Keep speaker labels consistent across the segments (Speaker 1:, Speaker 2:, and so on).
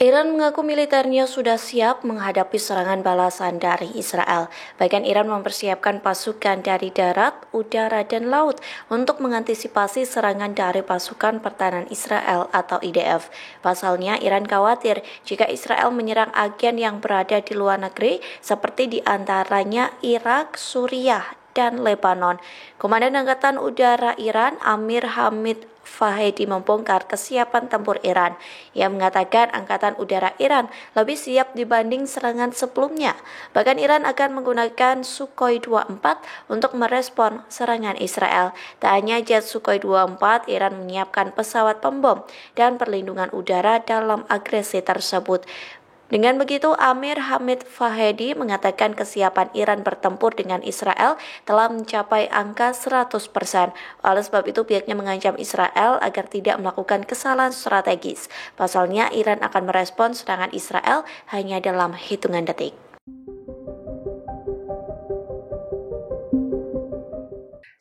Speaker 1: Iran mengaku militernya sudah siap menghadapi serangan balasan dari Israel. Bahkan Iran mempersiapkan pasukan dari darat, udara, dan laut untuk mengantisipasi serangan dari pasukan pertahanan Israel atau IDF. Pasalnya, Iran khawatir jika Israel menyerang agen yang berada di luar negeri seperti diantaranya Irak, Suriah, dan Lebanon. Komandan Angkatan Udara Iran, Amir Hamid Fahedi membongkar kesiapan tempur Iran. Ia mengatakan Angkatan Udara Iran lebih siap dibanding serangan sebelumnya. Bahkan Iran akan menggunakan Sukhoi 24 untuk merespon serangan Israel. Tak hanya jet Sukhoi 24, Iran menyiapkan pesawat pembom dan perlindungan udara dalam agresi tersebut. Dengan begitu, Amir Hamid Fahedi mengatakan kesiapan Iran bertempur dengan Israel telah mencapai angka 100%. Oleh sebab itu, pihaknya mengancam Israel agar tidak melakukan kesalahan strategis. Pasalnya, Iran akan merespons serangan Israel hanya dalam hitungan detik.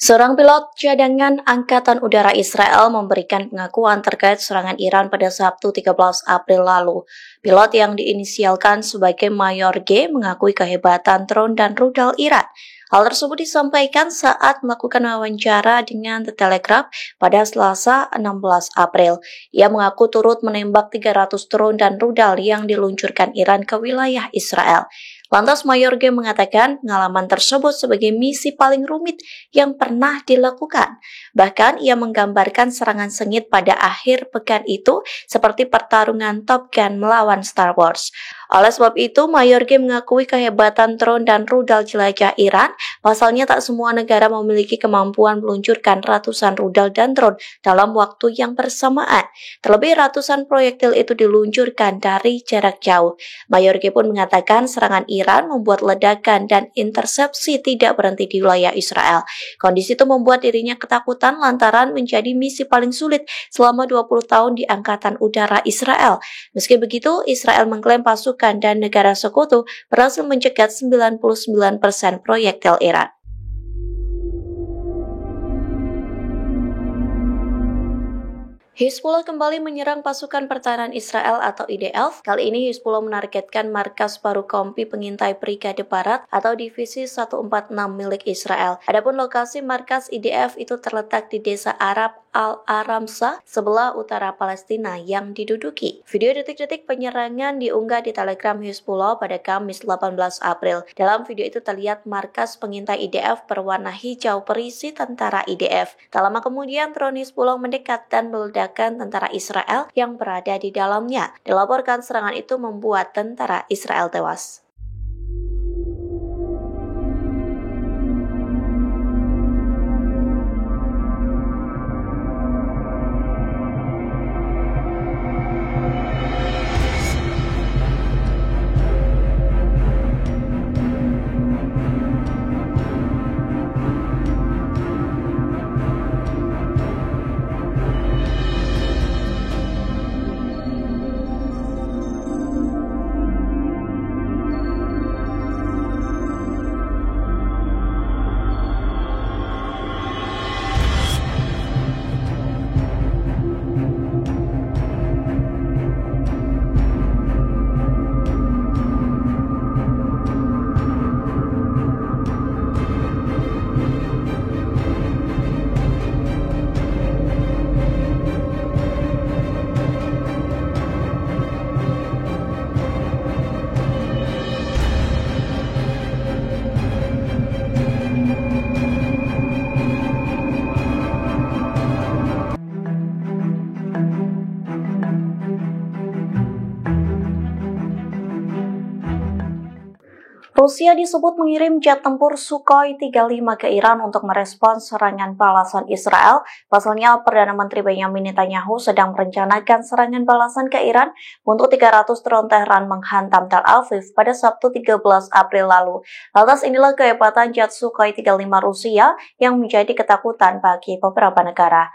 Speaker 1: Seorang pilot cadangan Angkatan Udara Israel memberikan pengakuan terkait serangan Iran pada Sabtu 13 April lalu. Pilot yang diinisialkan sebagai Mayor G mengakui kehebatan drone dan rudal Iran. Hal tersebut disampaikan saat melakukan wawancara dengan The Telegraph pada Selasa 16 April. Ia mengaku turut menembak 300 drone dan rudal yang diluncurkan Iran ke wilayah Israel. Lantas Mayor G mengatakan pengalaman tersebut sebagai misi paling rumit yang pernah dilakukan. Bahkan ia menggambarkan serangan sengit pada akhir pekan itu seperti pertarungan Top Gun melawan Star Wars. Oleh sebab itu, Mayor G mengakui kehebatan drone dan rudal jelajah Iran. Pasalnya tak semua negara memiliki kemampuan meluncurkan ratusan rudal dan drone dalam waktu yang bersamaan. Terlebih ratusan proyektil itu diluncurkan dari jarak jauh. Mayor G pun mengatakan serangan Iran membuat ledakan dan intersepsi tidak berhenti di wilayah Israel. Kondisi itu membuat dirinya ketakutan lantaran menjadi misi paling sulit selama 20 tahun di Angkatan Udara Israel. Meski begitu, Israel mengklaim pasukan dan negara sekutu berhasil mencegat 99% proyektil Iran. Hizbullah kembali menyerang pasukan pertahanan Israel atau IDF. Kali ini Hizbullah menargetkan markas baru kompi pengintai Brigade Barat atau Divisi 146 milik Israel. Adapun lokasi markas IDF itu terletak di desa Arab Al-Aramsa sebelah utara Palestina yang diduduki. Video detik-detik penyerangan diunggah di Telegram Hizbullah pada Kamis 18 April. Dalam video itu terlihat markas pengintai IDF berwarna hijau berisi tentara IDF. Tak lama kemudian drone Hizbullah mendekat dan meledakkan tentara Israel yang berada di dalamnya. Dilaporkan serangan itu membuat tentara Israel tewas. Rusia disebut mengirim jet tempur Sukhoi 35 ke Iran untuk merespons serangan balasan Israel. Pasalnya, Perdana Menteri Benjamin Netanyahu sedang merencanakan serangan balasan ke Iran untuk 300 drone Tehran menghantam Tel Aviv pada Sabtu 13 April lalu. Lantas inilah kehebatan jet Sukhoi 35 Rusia yang menjadi ketakutan bagi beberapa negara.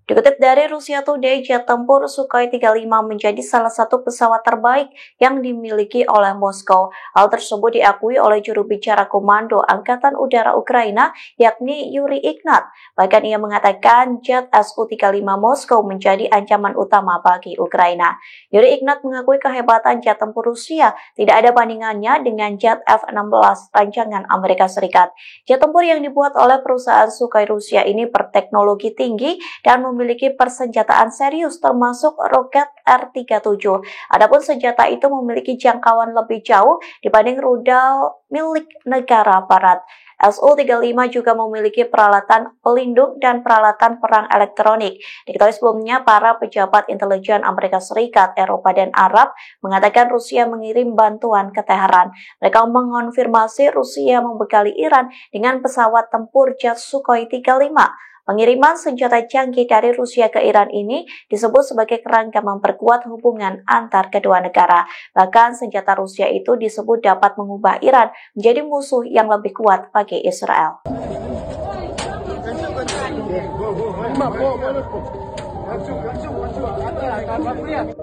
Speaker 1: Dikutip dari Rusia Today, jet tempur Sukhoi 35 menjadi salah satu pesawat terbaik yang dimiliki oleh Moskow. Hal tersebut diakui oleh juru bicara Komando Angkatan Udara Ukraina, yakni Yuri Ignat. Bahkan ia mengatakan jet Su-35 Moskow menjadi ancaman utama bagi Ukraina. Yuri Ignat mengakui kehebatan jet tempur Rusia tidak ada bandingannya dengan jet F-16 rancangan Amerika Serikat. Jet tempur yang dibuat oleh perusahaan Sukhoi Rusia ini berteknologi tinggi dan memiliki persenjataan serius termasuk roket R-37. Adapun senjata itu memiliki jangkauan lebih jauh dibanding rudal milik negara barat. Su-35 juga memiliki peralatan pelindung dan peralatan perang elektronik. Diketahui sebelumnya, para pejabat intelijen Amerika Serikat, Eropa, dan Arab mengatakan Rusia mengirim bantuan ke Teheran. Mereka mengonfirmasi Rusia membekali Iran dengan pesawat tempur jet Sukhoi 35. Pengiriman senjata canggih dari Rusia ke Iran ini disebut sebagai kerangka memperkuat hubungan antar kedua negara. Bahkan senjata Rusia itu disebut dapat mengubah Iran menjadi musuh yang lebih kuat bagi Israel.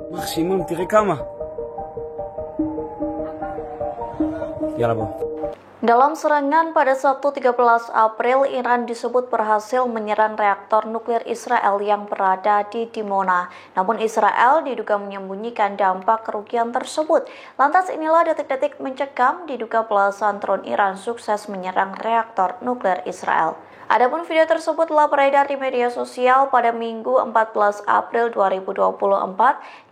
Speaker 2: Maksimum tiri kama.
Speaker 1: Dalam serangan pada Sabtu 13 April, Iran disebut berhasil menyerang reaktor nuklir Israel yang berada di Dimona. Namun Israel diduga menyembunyikan dampak kerugian tersebut. Lantas inilah detik-detik mencekam diduga belasan drone Iran sukses menyerang reaktor nuklir Israel. Adapun video tersebut telah beredar di media sosial pada Minggu 14 April 2024.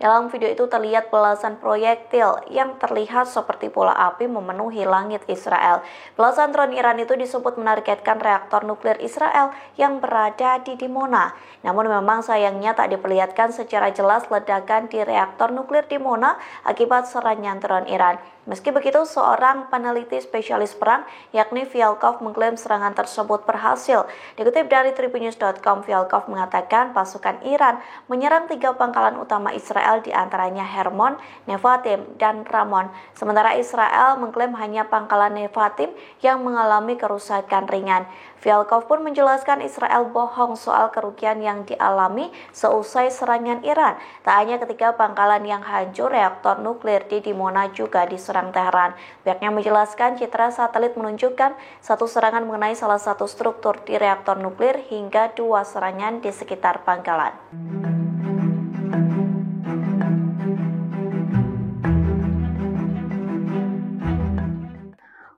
Speaker 1: Dalam video itu terlihat belasan proyektil yang terlihat seperti bola api memenuhi langit Israel. Belasan drone Iran itu disebut menargetkan reaktor nuklir Israel yang berada di Dimona. Namun memang sayangnya tak diperlihatkan secara jelas ledakan di reaktor nuklir Dimona akibat serangan drone Iran. Meski begitu, seorang peneliti spesialis perang yakni Vyalkov mengklaim serangan tersebut berhasil. Dikutip dari tribunnews.com, Vyalkov mengatakan pasukan Iran menyerang 3 pangkalan utama Israel, diantaranya Hermon, Nevatim, dan Ramon. Sementara Israel mengklaim hanya pangkalan Nevatim yang mengalami kerusakan ringan. Vyalkov pun menjelaskan Israel bohong soal kerugian yang dialami seusai serangan Iran. Tak hanya ketiga pangkalan yang hancur, reaktor nuklir di Dimona juga diserang Teheran. Pihaknya menjelaskan citra satelit menunjukkan satu serangan mengenai salah satu struktur di reaktor nuklir hingga 2 serangan di sekitar pangkalan.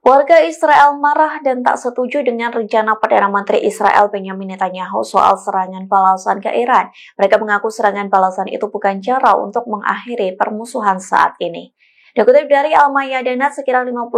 Speaker 1: Warga Israel marah dan tak setuju dengan rencana Perdana Menteri Israel Benjamin Netanyahu soal serangan balasan ke Iran. Mereka mengaku serangan balasan itu bukan cara untuk mengakhiri permusuhan saat ini. Dikutip dari Al-Mayadinat, sekitar 52%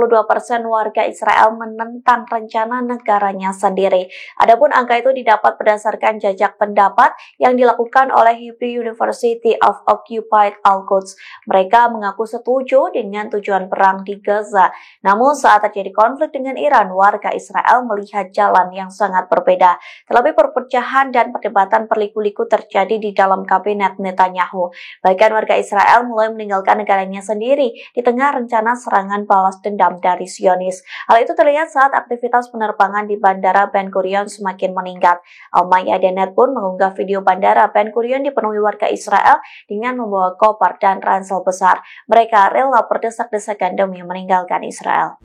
Speaker 1: warga Israel menentang rencana negaranya sendiri. Adapun angka itu didapat berdasarkan jajak pendapat yang dilakukan oleh Hebrew University of Occupied Al-Quds. Mereka mengaku setuju dengan tujuan perang di Gaza. Namun saat terjadi konflik dengan Iran, warga Israel melihat jalan yang sangat berbeda. Terlebih perpecahan dan perdebatan berliku-liku terjadi di dalam kabinet Netanyahu. Bahkan warga Israel mulai meninggalkan negaranya sendiri di tengah rencana serangan balas dendam dari Zionis. Hal itu terlihat saat aktivitas penerbangan di Bandara Ben Gurion semakin meningkat. Al-Mayadinat pun mengunggah video Bandara Ben Gurion dipenuhi warga Israel dengan membawa koper dan ransel besar. Mereka rela berdesak-desakan demi meninggalkan Israel.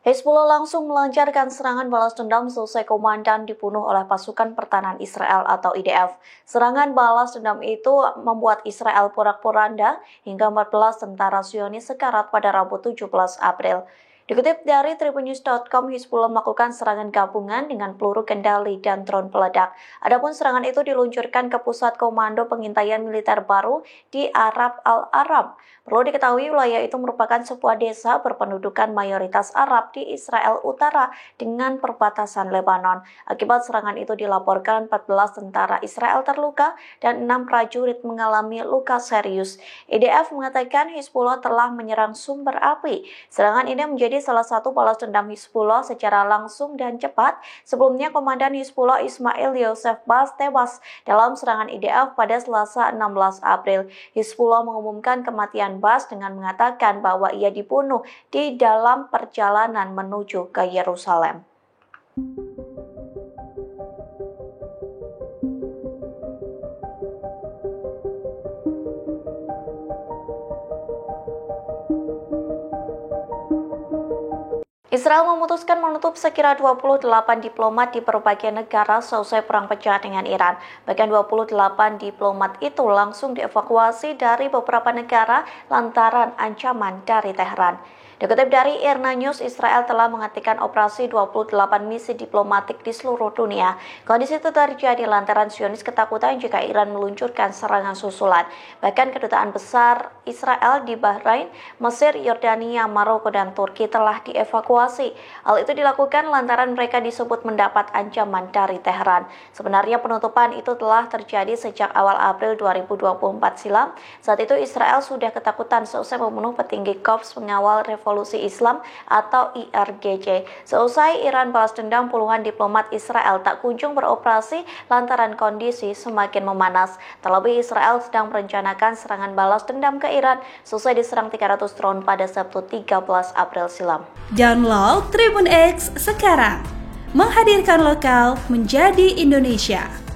Speaker 1: Hezbollah langsung melancarkan serangan balas dendam selesai komandan dibunuh oleh pasukan pertahanan Israel atau IDF. Serangan balas dendam itu membuat Israel porak-poranda hingga 14 tentara Zionis sekarat pada Rabu 17 April. Dikutip dari tribunnews.com, Hezbollah melakukan serangan gabungan dengan peluru kendali dan drone peledak. Adapun serangan itu diluncurkan ke pusat komando pengintaian militer baru di Arab al-Aram. Perlu diketahui wilayah itu merupakan sebuah desa berpendudukan mayoritas Arab di Israel Utara dengan perbatasan Lebanon. Akibat serangan itu dilaporkan 14 tentara Israel terluka dan 6 prajurit mengalami luka serius. IDF mengatakan Hezbollah telah menyerang sumber api. Serangan ini menjadi menjadi salah satu balas dendam Hizbullah secara langsung dan cepat. Sebelumnya, Komandan Hizbullah Ismail Yosef Bas tewas dalam serangan IDF pada Selasa 16 April. Hizbullah mengumumkan kematian Bas dengan mengatakan bahwa ia dibunuh di dalam perjalanan menuju ke Yerusalem. Israel memutuskan menutup sekira 28 diplomat di berbagai negara selesai perang pecah dengan Iran. Bahkan 28 diplomat itu langsung dievakuasi dari beberapa negara lantaran ancaman dari Teheran. Dikutip dari IRNA News, Israel telah menghentikan operasi 28 misi diplomatik di seluruh dunia. Kondisi itu terjadi lantaran Zionis ketakutan jika Iran meluncurkan serangan susulan. Bahkan kedutaan besar Israel di Bahrain, Mesir, Yordania, Maroko, dan Turki telah dievakuasi. Hal itu dilakukan lantaran mereka disebut mendapat ancaman dari Teheran. Sebenarnya penutupan itu telah terjadi sejak awal April 2024 silam. Saat itu Israel sudah ketakutan seusai membunuh petinggi Korps Pengawal Revolusi Islam atau IRGC. Seusai Iran balas dendam, puluhan diplomat Israel tak kunjung beroperasi lantaran kondisi semakin memanas. Terlebih Israel sedang merencanakan serangan balas dendam ke Iran seusai diserang 300 drone pada Sabtu 13 April silam.
Speaker 3: Download Tribun X sekarang, menghadirkan lokal menjadi Indonesia.